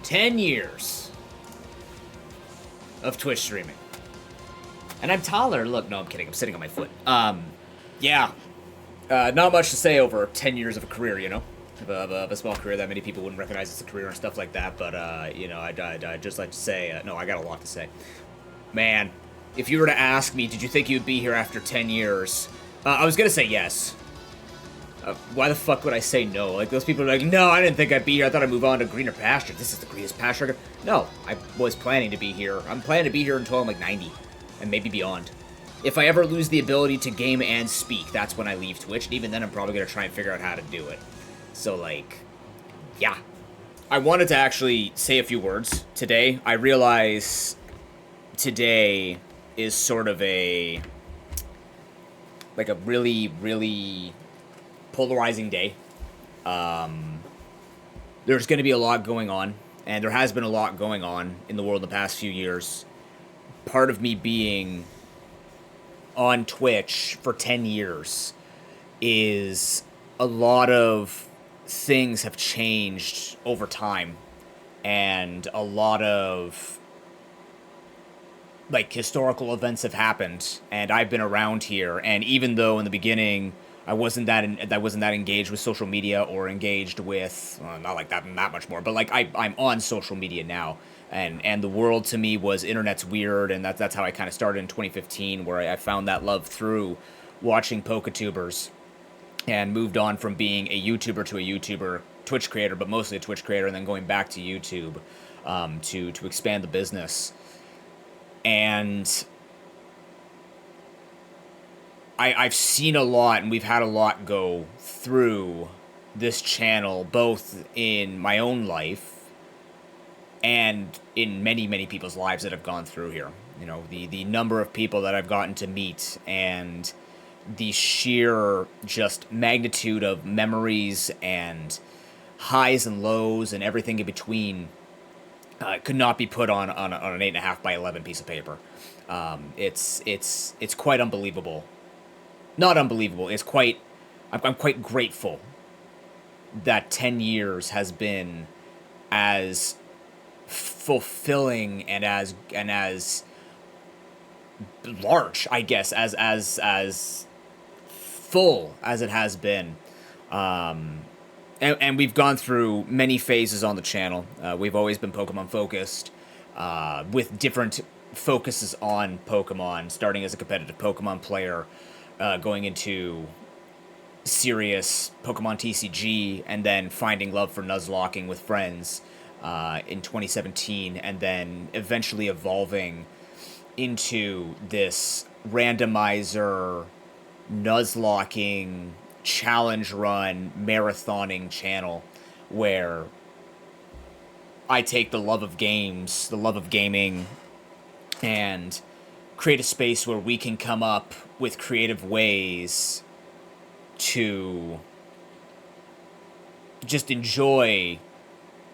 10 years of Twitch streaming. And I'm taller. Look, no, I'm kidding. I'm sitting on my foot. Yeah. Not much to say over 10 years of a career, you know? Of a small career that many people wouldn't recognize as a career and stuff like that. But, you know, I'd just like to say, no, I got a lot to say. Man, if you were to ask me, did you think you'd be here after 10 years? I was going to say yes. Why the fuck would I say no? Like, those people are like, no, I didn't think I'd be here. I thought I'd move on to greener pasture. This is the greenest pasture. No, I was planning to be here. I'm planning to be here until I'm like 90, and maybe beyond. If I ever lose the ability to game and speak, that's when I leave Twitch, and even then I'm probably going to try and figure out how to do it. So, like, yeah. I wanted to actually say a few words today. I realize today is sort of a, like, a really, really polarizing day. There's going to be a lot going on, and there has been a lot going on in the world in the past few years. Part of me being on Twitch for 10 years is a lot of things have changed over time, and a lot of like historical events have happened, and I've been around here, and even though in the beginning I wasn't that engaged with social media or engaged with not like that much more, but like I'm on social media now, and the world to me was internet's weird, and that's how I kind of started in 2015, where I found that love through watching PokeTubers, and moved on from being a YouTuber to a YouTuber, Twitch creator, but mostly a Twitch creator, and then going back to YouTube to expand the business. And I've seen a lot, and we've had a lot go through this channel, both in my own life and in many, many people's lives that have gone through here. You know, the number of people that I've gotten to meet, and the sheer just magnitude of memories and highs and lows and everything in between could not be put on an 8.5 by 11 piece of paper. It's quite unbelievable. Not unbelievable. It's quite. I'm quite grateful that 10 years has been as fulfilling and as large, I guess, as full as it has been. And we've gone through many phases on the channel. We've always been Pokemon focused, with different focuses on Pokemon, starting as a competitive Pokemon player, going into serious Pokemon TCG, and then finding love for nuzlocking with friends in 2017, and then eventually evolving into this randomizer, nuzlocking, challenge run, marathoning channel, where I take the love of games, the love of gaming, and create a space where we can come up with creative ways to just enjoy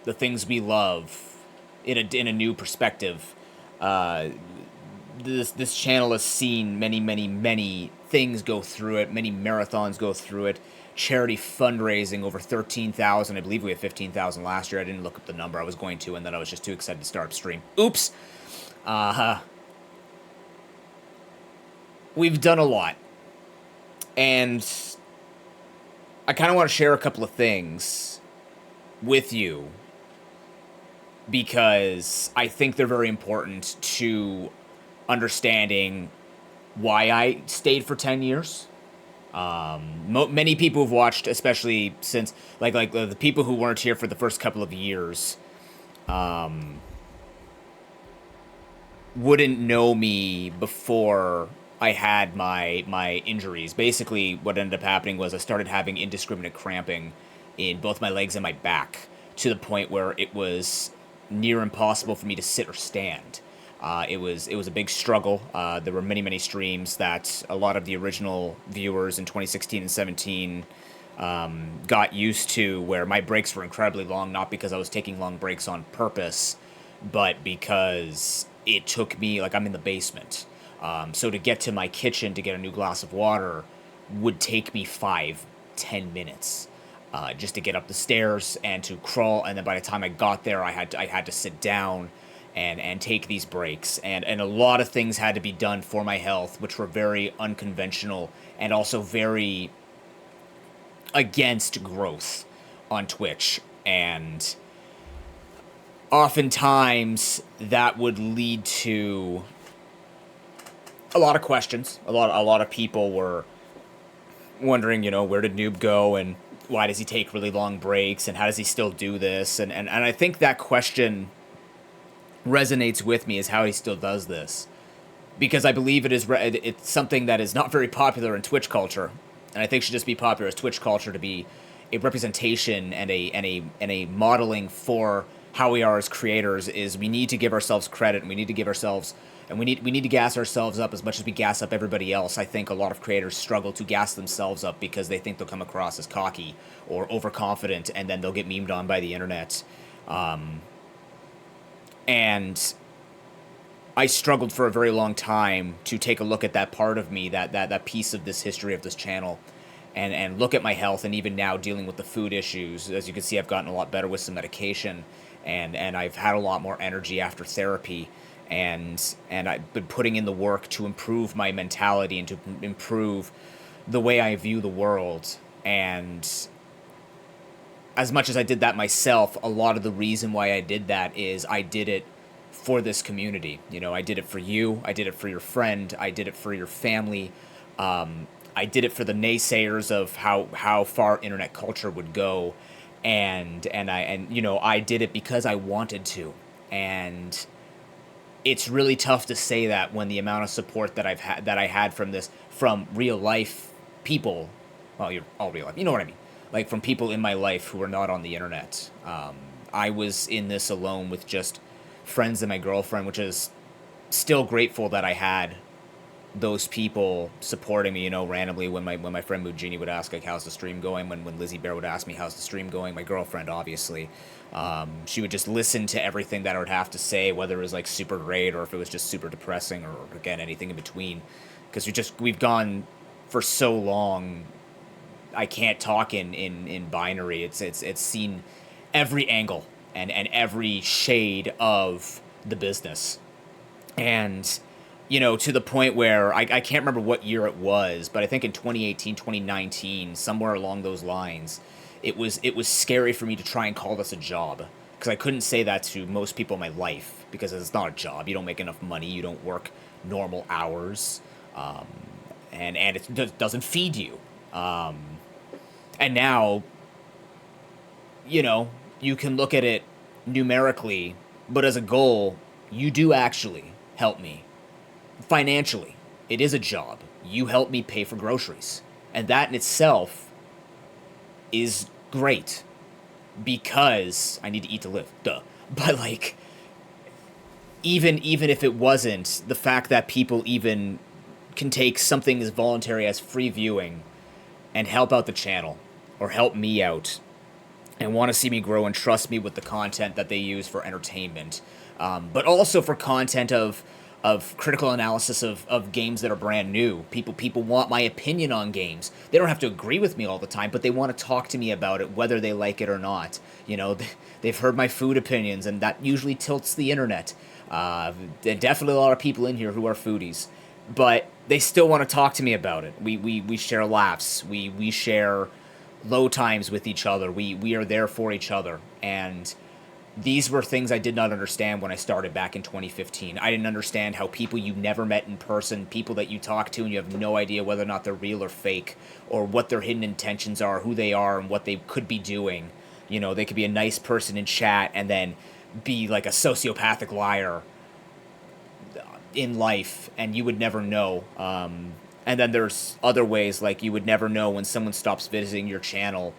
the things we love in a new perspective. This channel has seen many things go through it, many marathons go through it, charity fundraising, over 13,000. I believe we had 15,000 last year. I didn't look up the number. I was going to, and then I was just too excited to start up stream. Oops. We've done a lot, and I kind of want to share a couple of things with you, because I think they're very important to understanding why I stayed for 10 years. Many people have watched, especially since, like the people who weren't here for the first couple of years, wouldn't know me before I had my injuries. Basically, what ended up happening was I started having indiscriminate cramping in both my legs and my back, to the point where it was near impossible for me to sit or stand. It was a big struggle. There were many streams that a lot of the original viewers in 2016 and 17 got used to, where my breaks were incredibly long, not because I was taking long breaks on purpose, but because it took me, like, I'm in the basement. So to get to my kitchen to get a new glass of water would take me 5-10 minutes. just to get up the stairs and to crawl. And then by the time I got there, I had to sit down and take these breaks. And a lot of things had to be done for my health, which were very unconventional and also very against growth on Twitch. And oftentimes that would lead to a lot of questions. A lot of people were wondering, where did Noob go, and why does he take really long breaks, and how does he still do this? And I think that question resonates with me, is how he still does this, because I believe it's something that is not very popular in Twitch culture, and I think should just be popular as Twitch culture, to be a representation and a modeling for how we are as creators. Is we need to give ourselves credit, and we need to give ourselves, and we need to gas ourselves up as much as we gas up everybody else. I think a lot of creators struggle to gas themselves up because they think they'll come across as cocky or overconfident, and then they'll get memed on by the internet. And I struggled for a very long time to take a look at that part of me, that piece of this history of this channel, and look at my health. And even now, dealing with the food issues, as you can see, I've gotten a lot better with some medication, and I've had a lot more energy after therapy, and I've been putting in the work to improve my mentality and to improve the way I view the world. And as much as I did that myself, a lot of the reason why I did that is I did it for this community. I did it for you. I did it for your friend. I did it for your family. I did it for the naysayers of how far internet culture would go, and I did it because I wanted to. And it's really tough to say that when the amount of support that I had from real life people. Well, you're all real life. You know what I mean? Like, from people in my life who are not on the internet. I was in this alone with just friends and my girlfriend, which is still grateful that I had those people supporting me, randomly when my friend Mujini would ask, like, how's the stream going? When Lizzie Bear would ask me, how's the stream going? My girlfriend, obviously. She would just listen to everything that I would have to say, whether it was, like, super great or if it was just super depressing, or, again, anything in between. Because we've gone for so long, I can't talk in binary. It's seen every angle and every shade of the business. And, to the point where I can't remember what year it was, but I think in 2018, 2019, somewhere along those lines, it was scary for me to try and call this a job, because I couldn't say that to most people in my life, because it's not a job. You don't make enough money. You don't work normal hours, and it doesn't feed you. And now, you can look at it numerically, but as a goal, you do actually help me financially. It is a job. You help me pay for groceries. And that in itself is great, because I need to eat to live. Duh. But, like, even if it wasn't, the fact that people even can take something as voluntary as free viewing and help out the channel, or help me out, and want to see me grow and trust me with the content that they use for entertainment, but also for content of critical analysis of games that are brand new. People want my opinion on games. They don't have to agree with me all the time, but they want to talk to me about it, whether they like it or not. They've heard my food opinions, and that usually tilts the internet. There are definitely a lot of people in here who are foodies, but they still want to talk to me about it. We share laughs. We share low times with each other. We are there for each other. And these were things I did not understand when I started back in 2015. I didn't understand how people you never met in person, people that you talk to and you have no idea whether or not they're real or fake, or what their hidden intentions are, who they are, and what they could be doing. They could be a nice person in chat and then be like a sociopathic liar in life, and you would never know. And then there's other ways, like you would never know when someone stops visiting your channel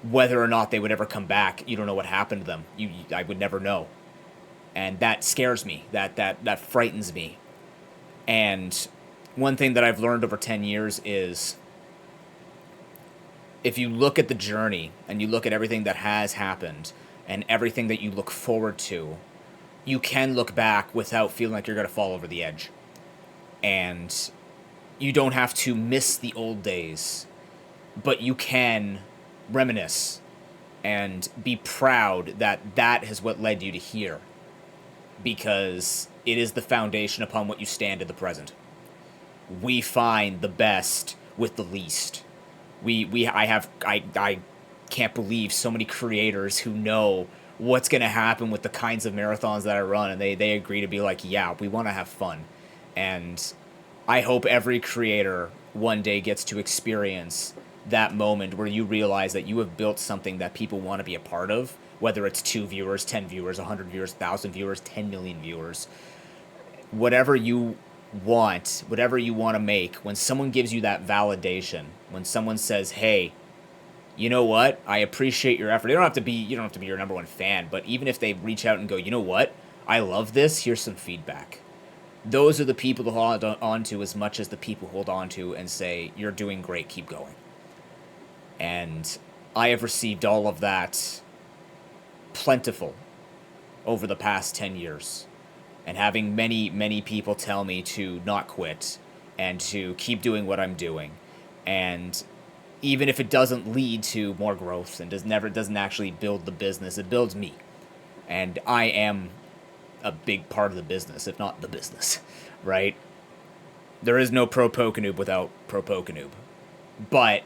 whether or not they would ever come back. You don't know what happened to them. I would never know. And that scares me. That frightens me. And one thing that I've learned over 10 years is, if you look at the journey and you look at everything that has happened and everything that you look forward to, you can look back without feeling like you're going to fall over the edge. And you don't have to miss the old days, but you can reminisce and be proud that that is what led you to here, because it is the foundation upon what you stand in the present. We find the best with the least. I can't believe so many creators who know what's going to happen with the kinds of marathons that I run, and they agree to be like, yeah, we want to have fun. And I hope every creator one day gets to experience that moment where you realize that you have built something that people want to be a part of, whether it's 2 viewers, 10 viewers, 100 viewers, 1,000 viewers, 10 million viewers. Whatever you want, whatever you want to make, when someone gives you that validation, when someone says, hey, you know what, I appreciate your effort. You don't have to be your number one fan, but even if they reach out and go, you know what, I love this, here's some feedback. Those are the people to hold on to as much as the people hold on to and say, you're doing great, keep going. And I have received all of that plentiful over the past 10 years. And having many, many people tell me to not quit and to keep doing what I'm doing. And even if it doesn't lead to more growth and doesn't actually build the business, it builds me. And I am a big part of the business, if not the business, right? There is no ProPokeNoob without ProPokeNoob. But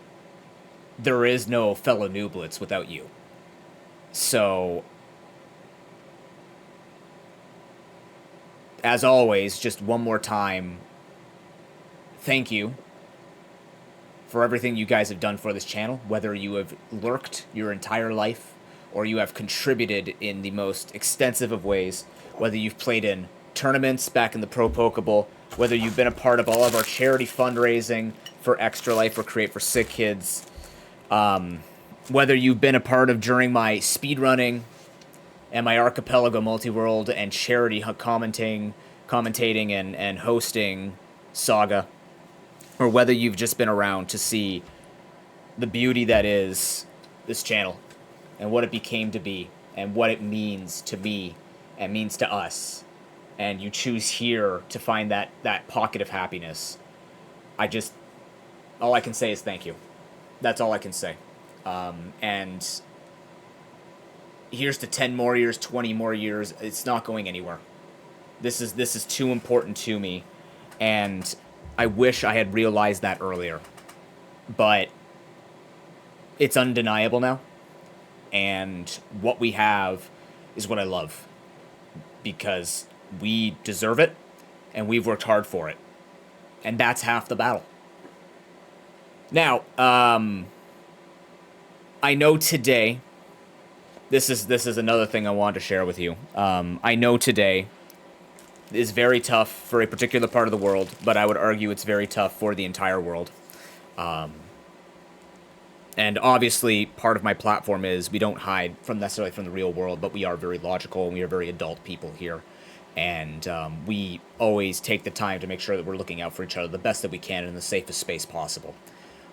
there is no fellow nooblets without you. So, as always, just one more time, thank you for everything you guys have done for this channel, whether you have lurked your entire life or you have contributed in the most extensive of ways, whether you've played in tournaments back in the Pro Pokeball, whether you've been a part of all of our charity fundraising for Extra Life or Create for Sick Kids, whether you've been a part of during my speedrunning and my Archipelago Multiworld and charity commentating and hosting saga, or whether you've just been around to see the beauty that is this channel and what it became to be and what it means to me and means to us, and you choose here to find that pocket of happiness, all I can say is thank you. That's all I can say. And here's to 10 more years, 20 more years. It's not going anywhere. This is too important to me, and I wish I had realized that earlier. But it's undeniable now, and what we have is what I love, because we deserve it, and we've worked hard for it, and that's half the battle. Now, I know today, this is another thing I wanted to share with you. I know today is very tough for a particular part of the world, but I would argue it's very tough for the entire world. And obviously, part of my platform is we don't hide necessarily from the real world, but we are very logical and we are very adult people here. And we always take the time to make sure that we're looking out for each other the best that we can in the safest space possible.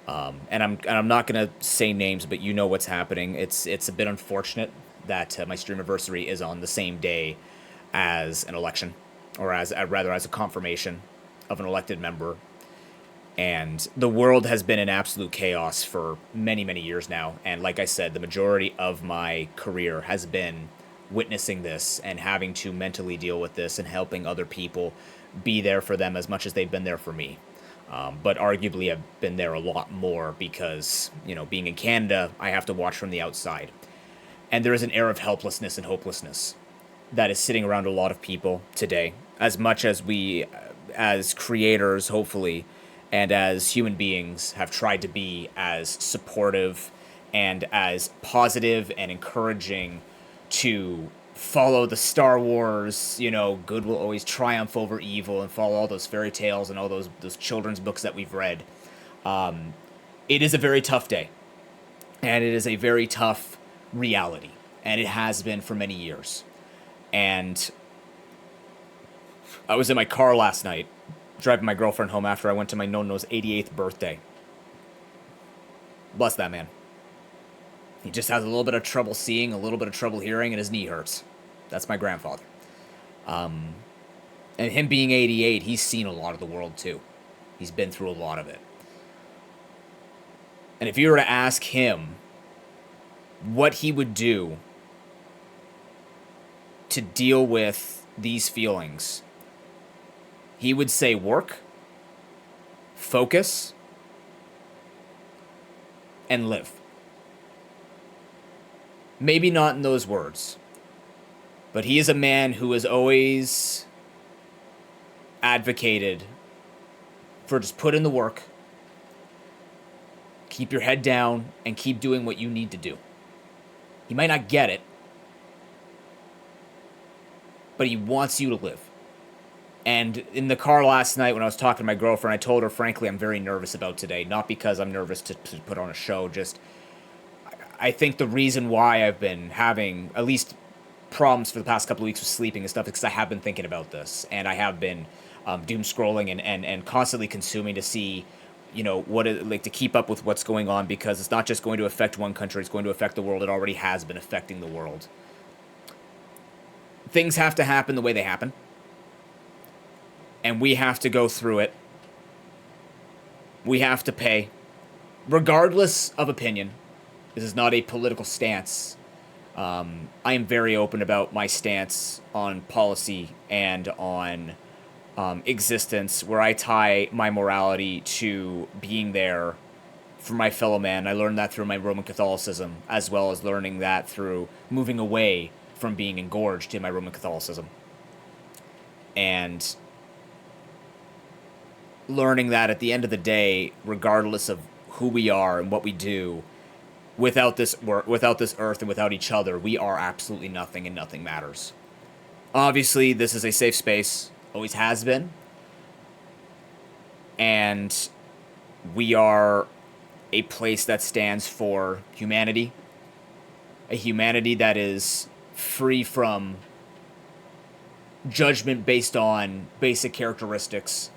And I'm not going to say names, but you know what's happening. It's a bit unfortunate that my stream anniversary is on the same day as an election, or as a confirmation of an elected member. And the world has been in absolute chaos for many, many years now. And like I said, the majority of my career has been witnessing this and having to mentally deal with this and helping other people be there for them as much as they've been there for me. But arguably I've been there a lot more because, being in Canada, I have to watch from the outside. And there is an air of helplessness and hopelessness that is sitting around a lot of people today. As much as we, as creators, hopefully, and as human beings, have tried to be as supportive and as positive and encouraging to follow the Star Wars, good will always triumph over evil, and follow all those fairy tales and all those children's books that we've read. It is a very tough day, and it is a very tough reality, and it has been for many years. And I was in my car last night, driving my girlfriend home after I went to my no-no's 88th birthday. Bless that man. He just has a little bit of trouble seeing, a little bit of trouble hearing, and his knee hurts. That's my grandfather. And him being 88, he's seen a lot of the world too. He's been through a lot of it. And if you were to ask him what he would do to deal with these feelings, he would say work, focus, and live. Maybe not in those words, but he is a man who has always advocated for just put in the work, keep your head down, and keep doing what you need to do. He might not get it, but he wants you to live. And in the car last night when I was talking to my girlfriend, I told her, frankly, I'm very nervous about today. Not because I'm nervous to put on a show, just I think the reason why I've been having at least problems for the past couple of weeks with sleeping and stuff is because I have been thinking about this. And I have been doom scrolling and constantly consuming to see, what it like to keep up with what's going on, because it's not just going to affect one country, it's going to affect the world. It already has been affecting the world. Things have to happen the way they happen. And we have to go through it. We have to pay. Regardless of opinion. This is not a political stance. I am very open about my stance on policy and on existence, where I tie my morality to being there for my fellow man. I learned that through my Roman Catholicism, as well as learning that through moving away from being engorged in my Roman Catholicism. And learning that at the end of the day, regardless of who we are and what we do, without this earth and without each other, we are absolutely nothing and nothing matters. Obviously, this is a safe space, always has been. And we are a place that stands for humanity. A humanity that is free from judgment based on basic characteristics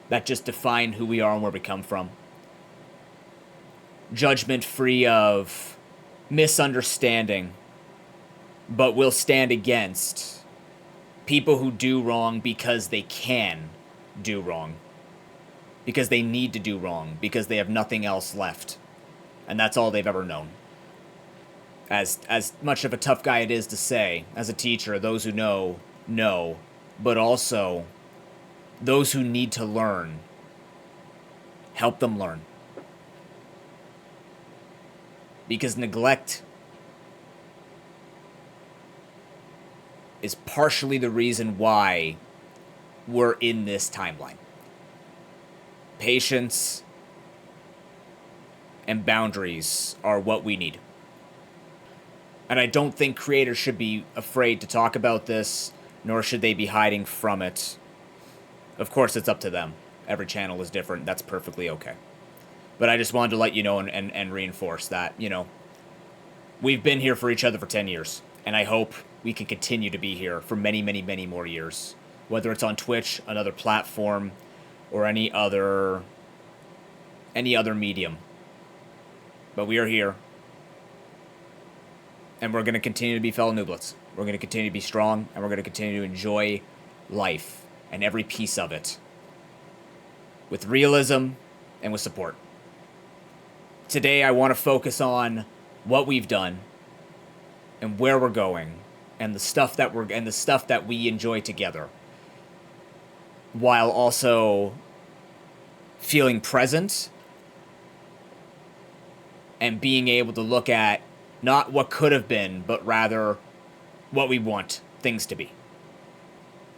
that just define who we are and where we come from. Judgment free of misunderstanding, but will stand against people who do wrong because they can do wrong. Because they need to do wrong. Because they have nothing else left. And that's all they've ever known. As much of a tough guy it is to say, as a teacher, those who know, know. But also, those who need to learn, help them learn. Because neglect is partially the reason why we're in this timeline. Patience and boundaries are what we need. And I don't think creators should be afraid to talk about this, nor should they be hiding from it. Of course, it's up to them. Every channel is different. That's perfectly okay. But I just wanted to let you know and reinforce that, we've been here for each other for 10 years. And I hope we can continue to be here for many, many, many more years. Whether it's on Twitch, another platform, or any other medium. But we are here. And we're going to continue to be fellow nooblets. We're going to continue to be strong, and we're going to continue to enjoy life and every piece of it with realism and with support. Today I want to focus on what we've done and where we're going and the stuff that we enjoy together, while also feeling present and being able to look at not what could have been, but rather what we want things to be.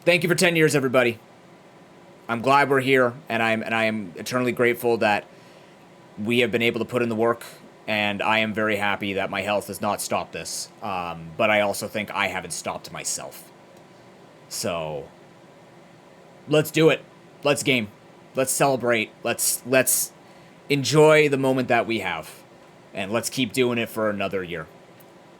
Thank you for 10 years, everybody. I'm glad we're here, and I am eternally grateful that we have been able to put in the work, and I am very happy that my health has not stopped this. But I also think I haven't stopped myself. So let's do it. Let's game. Let's celebrate. Let's enjoy the moment that we have. And let's keep doing it for another year.